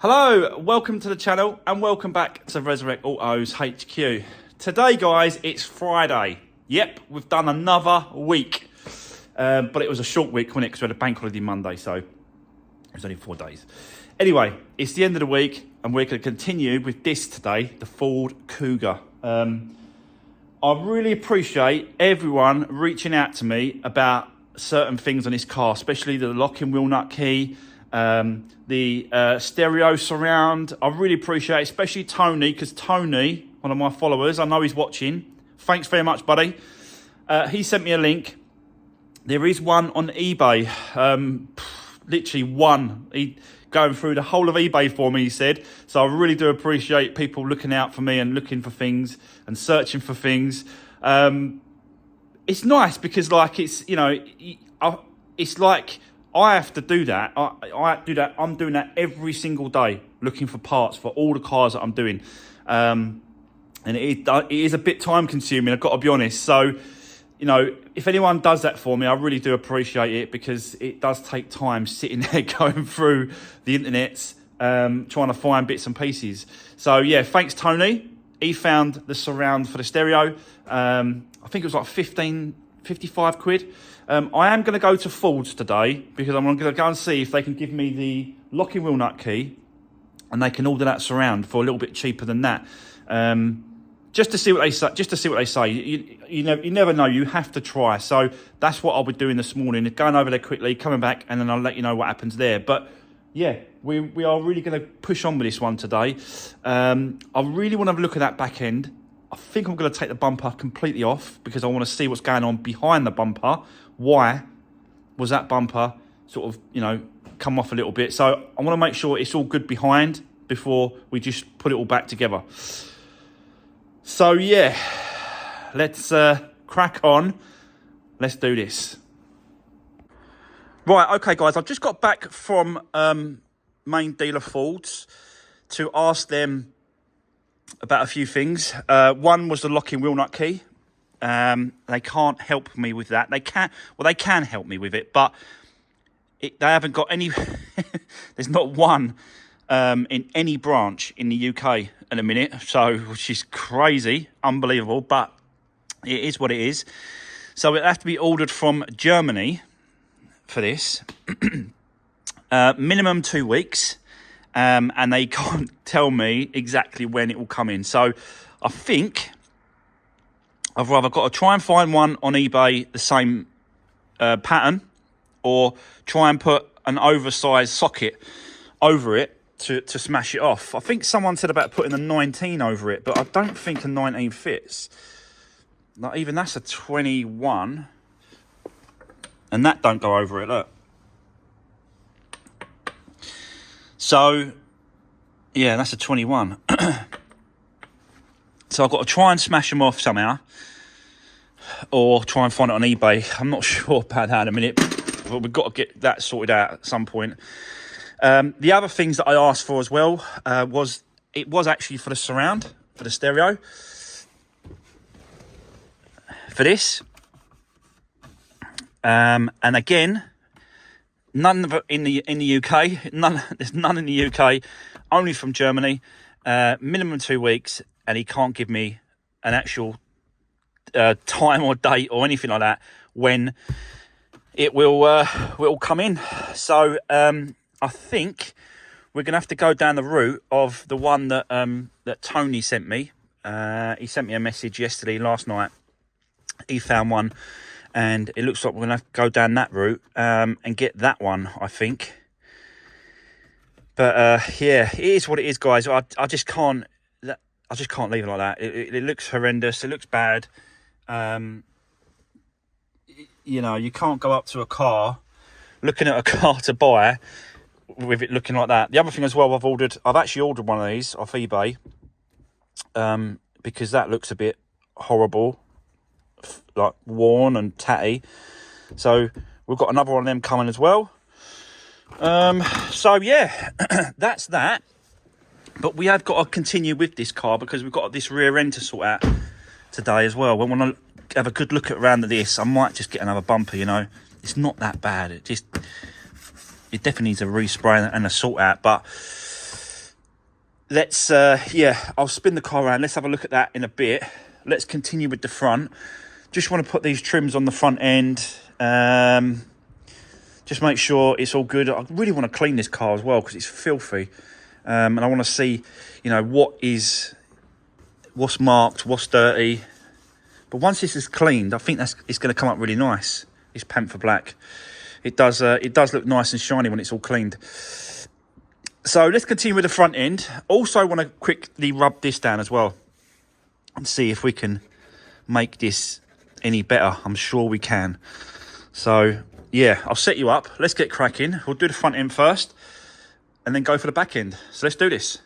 Hello, welcome to the channel and welcome back to Resurwreck Autos HQ. Today guys, it's Friday. Yep, we've done another week. But it was a short week, wasn't it? Because we had a bank holiday Monday, so it was only 4 days. Anyway, it's the end of the week and we're going to continue with this today, the Ford Kuga. I really appreciate everyone reaching out to me about certain things on this car, especially the locking wheel nut key, the stereo surround. I really appreciate it, especially Tony, because Tony, one of my followers, I know he's watching. Thanks very much, buddy. He sent me a link. There is one on eBay, literally one. He going through the whole of eBay for me, he said. So I really do appreciate people looking out for me and looking for things and searching for things. It's nice because, like, it's, you know, it's like I have to do that. I do that. I'm doing that every single day, looking for parts for all the cars that I'm doing. And it is a bit time consuming, I've got to be honest. So, you know, if anyone does that for me, I really do appreciate it, because it does take time sitting there going through the internet, trying to find bits and pieces. So yeah, thanks Tony. He found the surround for the stereo. I think it was like 55 quid. I am going to go to Ford's today, because I'm going to go and see if they can give me the locking wheel nut key and they can order that surround for a little bit cheaper than that. Just to see what they say. You never know. You have to try. So that's what I'll be doing this morning. Going over there quickly, coming back, and then I'll let you know what happens there. But yeah, we are really going to push on with this one today. I really want to have a look at that back end. I think I'm going to take the bumper completely off, because I want to see what's going on behind the bumper. Why was that bumper sort of, you know, come off a little bit? So I want to make sure it's all good behind before we just put it all back together. So yeah, let's crack on. Let's do this. Right, okay guys, I've just got back from main dealer Ford's to ask them about a few things. One was the locking wheel nut key. They can't help me with that. They can help me with it, but they haven't got any. There's not one in any branch in the UK at a minute, so, which is crazy, unbelievable, but it is what it is. So it'll have to be ordered from Germany for this. Minimum 2 weeks, and they can't tell me exactly when it will come in. So I think I've either got to try and find one on eBay, the same pattern, or try and put an oversized socket over it to smash it off. I think someone said about putting a 19 over it, but I don't think a 19 fits. Like, even that's a 21, and that don't go over it, look. So yeah, that's a 21. So I've got to try and smash them off somehow, or try and find it on eBay. I'm not sure about that in a minute, but we've got to get that sorted out at some point. The other things that I asked for as well was actually for the surround, for the stereo, for this. And again, none of it in the UK. There's none in the UK. Only from Germany. Minimum 2 weeks, and he can't give me an actual time or date or anything like that when it will come in. So I think we're gonna have to go down the route of the one that that Tony sent me. He sent me a message last night. He found one, and it looks like we're gonna have to go down that route and get that one, I think. But yeah, it is what it is, guys. I just can't leave it like that. It looks horrendous. It looks bad. You know, you can't go up to a car, looking at a car to buy, with it looking like that. The other thing as well, I've actually ordered one of these off eBay, because that looks a bit horrible, like worn and tatty. So we've got another one of them coming as well. So yeah, that's that. But we have got to continue with this car, because we've got this rear end to sort out today as well. We want to have a good look around this. I might just get another bumper, you know. It's not that bad. It definitely needs a respray and a sort out. But let's, yeah, I'll spin the car around. Let's have a look at that in a bit. Let's continue with the front. Just want to put these trims on the front end. Just make sure it's all good. I really want to clean this car as well because it's filthy. And I want to see, you know, what's marked, what's dirty. But once this is cleaned, I think it's going to come up really nice. This Panther Black. It does look nice and shiny when it's all cleaned. So let's continue with the front end. Also want to quickly rub this down as well and see if we can make this any better. I'm sure we can. So yeah, I'll set you up. Let's get cracking. We'll do the front end first and then go for the back end. So let's do this.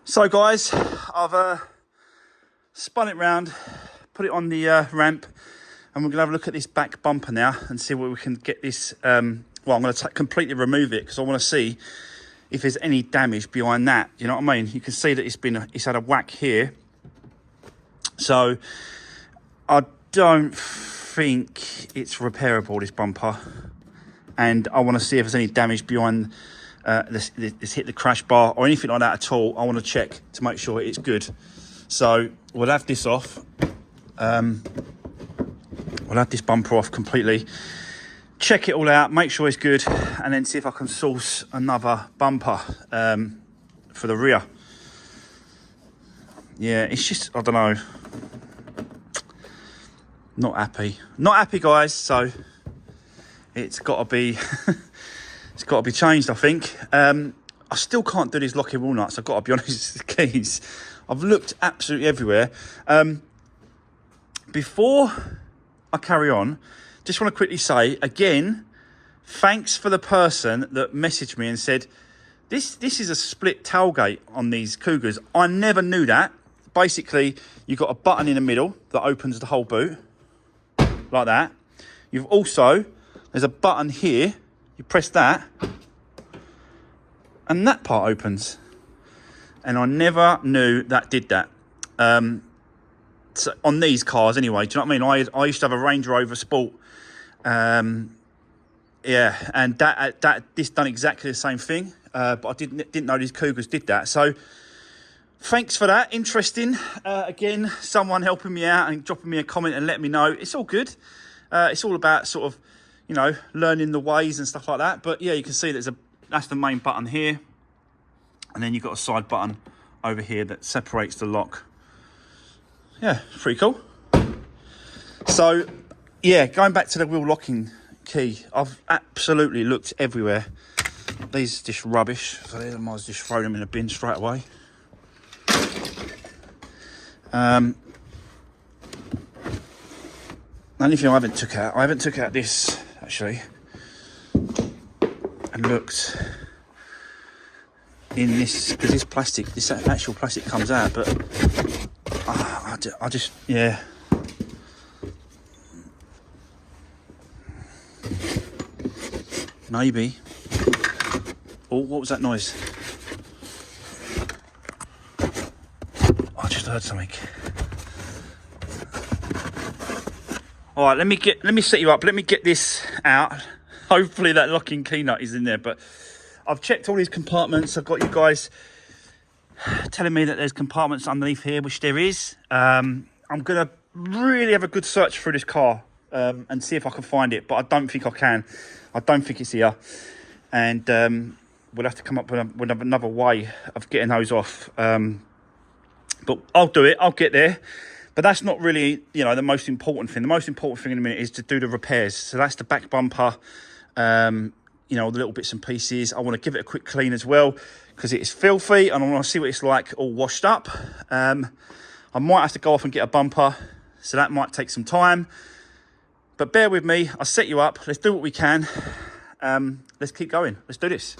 So guys, I've spun it round, put it on the ramp, and we're going to have a look at this back bumper now and see where we can get this. Well, I'm going to completely remove it because I want to see if there's any damage behind that. You know what I mean? You can see that it's had a whack here. So I don't think it's repairable, this bumper, and I want to see if there's any damage behind this hit the crash bar or anything like that at all. I want to check to make sure it's good. So we'll have this off. We'll have this bumper off completely. Check it all out, make sure it's good, and then see if I can source another bumper for the rear. Yeah, it's just, I don't know. Not happy, guys. So it's got to be, it's got to be changed, I think. I still can't do these locking wheel nuts. I've got to be honest with the keys. I've looked absolutely everywhere. Before I carry on, just want to quickly say again, thanks for the person that messaged me and said, this is a split tailgate on these Kugas. I never knew that. Basically, you've got a button in the middle that opens the whole boot, like that. You've also, there's a button here, you press that, and that part opens. And I never knew that did that. So on these cars anyway, do you know what I mean? I used to have a Range Rover Sport. Yeah, and this done exactly the same thing. But I didn't know these Kugas did that. So thanks for that. Interesting. Again, someone helping me out and dropping me a comment and letting me know. It's all good. It's all about sort of, you know, learning the ways and stuff like that. But yeah, you can see that's the main button here. And then you've got a side button over here that separates the lock. Yeah, pretty cool. So yeah, going back to the wheel locking key, I've absolutely looked everywhere. These are just rubbish, so I might as well just throw them in a bin straight away. The only thing I haven't took out this actually and looked in this, because this plastic, this actual plastic comes out, but I just, yeah. Maybe. Oh, what was that noise? I just heard something. All right, let me set you up. Let me get this out. Hopefully that locking key nut is in there. But I've checked all these compartments. I've got you guys telling me that there's compartments underneath here, which there is. I'm going to really have a good search through this car and see if I can find it, but I don't think I can. I don't think it's here. And we'll have to come up with another way of getting those off. But I'll do it. I'll get there. But that's not really, you know, the most important thing. The most important thing in a minute is to do the repairs. So that's the back bumper, you know, the little bits and pieces. I want to give it a quick clean as well because it is filthy and I want to see what it's like all washed up. I might have to go off and get a bumper, so that might take some time. But bear with me. I'll set you up. Let's do what we can. Let's keep going. Let's do this.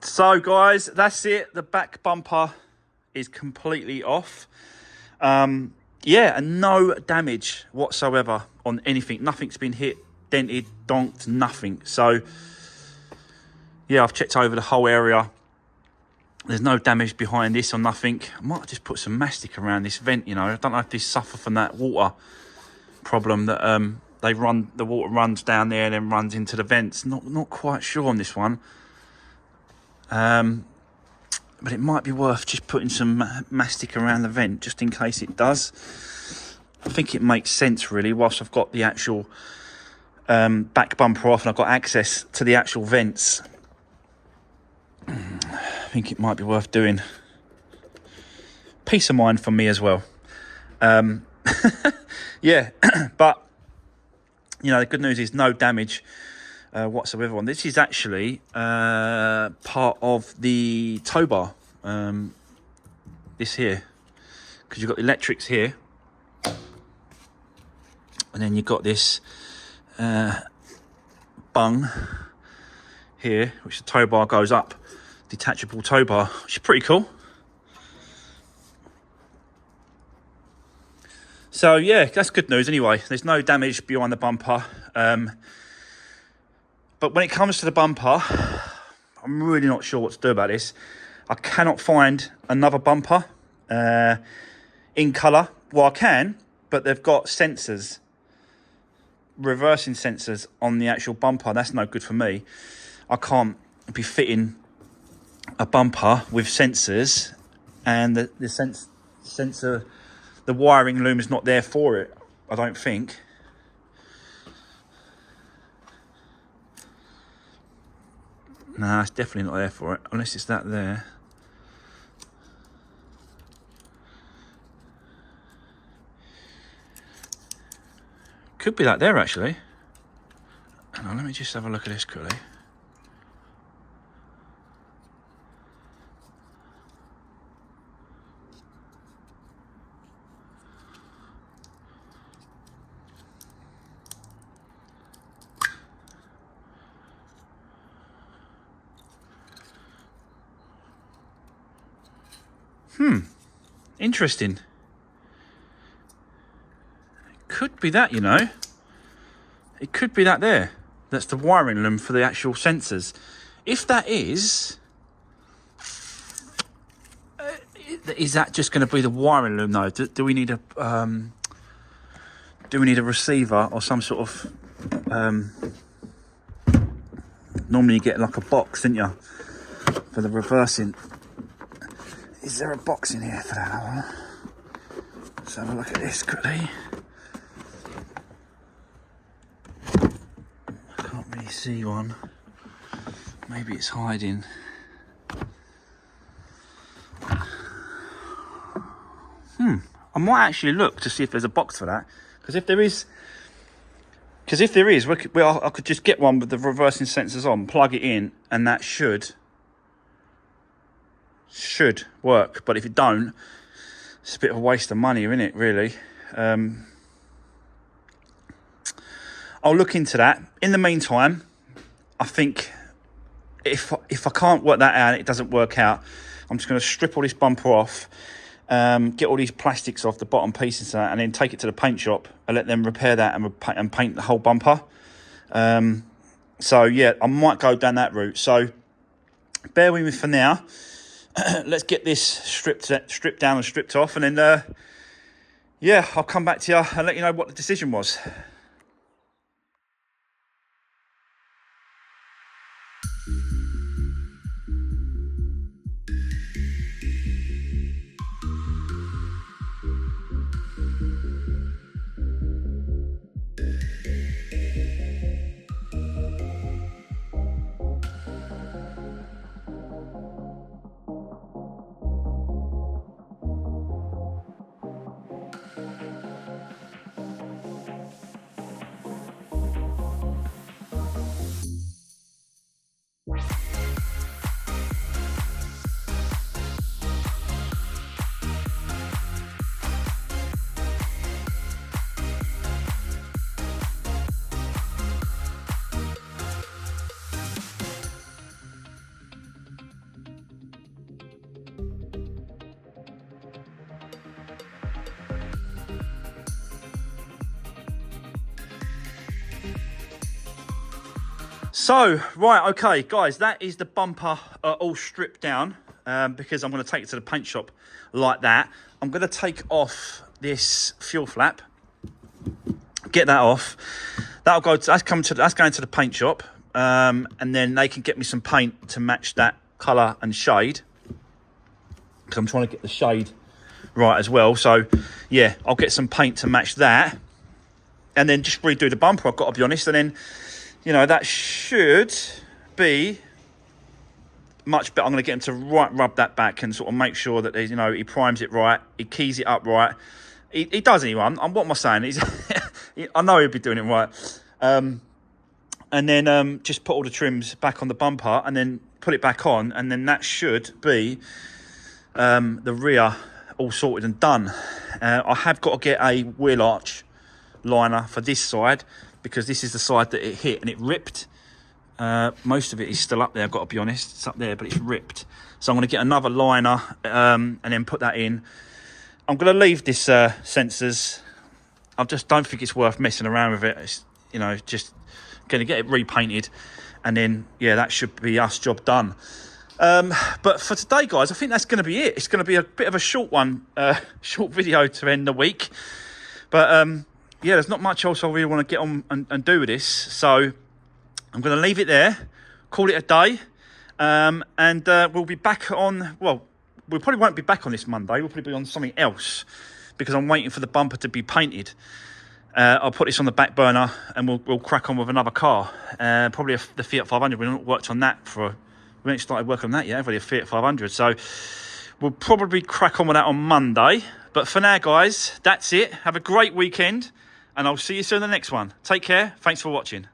So guys, that's it. The back bumper is completely off. Yeah, and no damage whatsoever on anything. Nothing's been hit, dented, donked, nothing. So yeah, I've checked over the whole area. There's no damage behind this or nothing. I might just put some mastic around this vent, you know. I don't know if this suffer from that water problem that the water runs down there and then runs into the vents. Not quite sure on this one. But it might be worth just putting some mastic around the vent just in case it does. I think it makes sense really, whilst I've got the actual back bumper off and I've got access to the actual vents. I think it might be worth doing. Peace of mind for me as well. Yeah, but you know, the good news is no damage whatsoever on this. Is actually part of the tow bar, this here, because you've got the electrics here and then you've got this bung here which the tow bar goes up, detachable tow bar, which is pretty cool. So yeah, that's good news anyway. There's no damage behind the bumper. But when it comes to the bumper, I'm really not sure what to do about this. I cannot find another bumper in colour. Well, I can, but they've got sensors, reversing sensors on the actual bumper. That's no good for me. I can't be fitting a bumper with sensors and the sensor, the wiring loom is not there for it, I don't think. No, it's definitely not there for it, unless it's that there. Could be that there, actually. Hang on, let me just have a look at this quickly. Interesting. It could be that, you know. It could be that there. That's the wiring loom for the actual sensors. If that is that just going to be the wiring loom though? Do we need a receiver or some sort of normally you get like a box, didn't you, for the reversing? Is there a box in here for that? Let's have a look at this quickly. really see one. Maybe it's hiding. I might actually look to see if there's a box for that. Because if there is, I could just get one with the reversing sensors on, plug it in, and that should work. But if it don't, it's a bit of a waste of money, isn't it, really? I'll look into that. In the meantime, I think if I can't work that out and it doesn't work out, I'm just going to strip all this bumper off, get all these plastics off the bottom pieces of that, and then take it to the paint shop and let them repair that and paint the whole bumper. So yeah, I might go down that route. So bear with me for now. Let's get this stripped down and stripped off, and then yeah, I'll come back to you and let you know what the decision was. So, right, okay, guys, that is the bumper all stripped down because I'm going to take it to the paint shop like that. I'm going to take off this fuel flap, get that off. That's going to the paint shop, and then they can get me some paint to match that colour and shade, because I'm trying to get the shade right as well. So, yeah, I'll get some paint to match that, and then just redo the bumper, I've got to be honest, and then, you know, that should be much better. I'm going to get him to rub that back and sort of make sure that, you know, he primes it right, he keys it up right. He does anyway. What am I saying? I know he'll be doing it right. And then just put all the trims back on the bumper and then put it back on, and then that should be the rear all sorted and done. I have got to get a wheel arch liner for this side, because this is the side that it hit and it ripped. Most of it is still up there, I've got to be honest. It's up there, but it's ripped. So I'm going to get another liner and then put that in. I'm going to leave this sensors. I just don't think it's worth messing around with it. It's, you know, just going to get it repainted, and then, yeah, that should be us job done. But for today, guys, I think that's going to be it. It's going to be a bit of a short one, short video to end the week. But yeah, there's not much else I really want to get on and do with this. So I'm going to leave it there, call it a day. And we'll be back on, well, we probably won't be back on this Monday. We'll probably be on something else, because I'm waiting for the bumper to be painted. I'll put this on the back burner and we'll crack on with another car. Probably the Fiat 500. We've not worked on that we haven't started working on that yet, have we? A Fiat 500. So we'll probably crack on with that on Monday. But for now, guys, that's it. Have a great weekend, and I'll see you soon in the next one. Take care. Thanks for watching.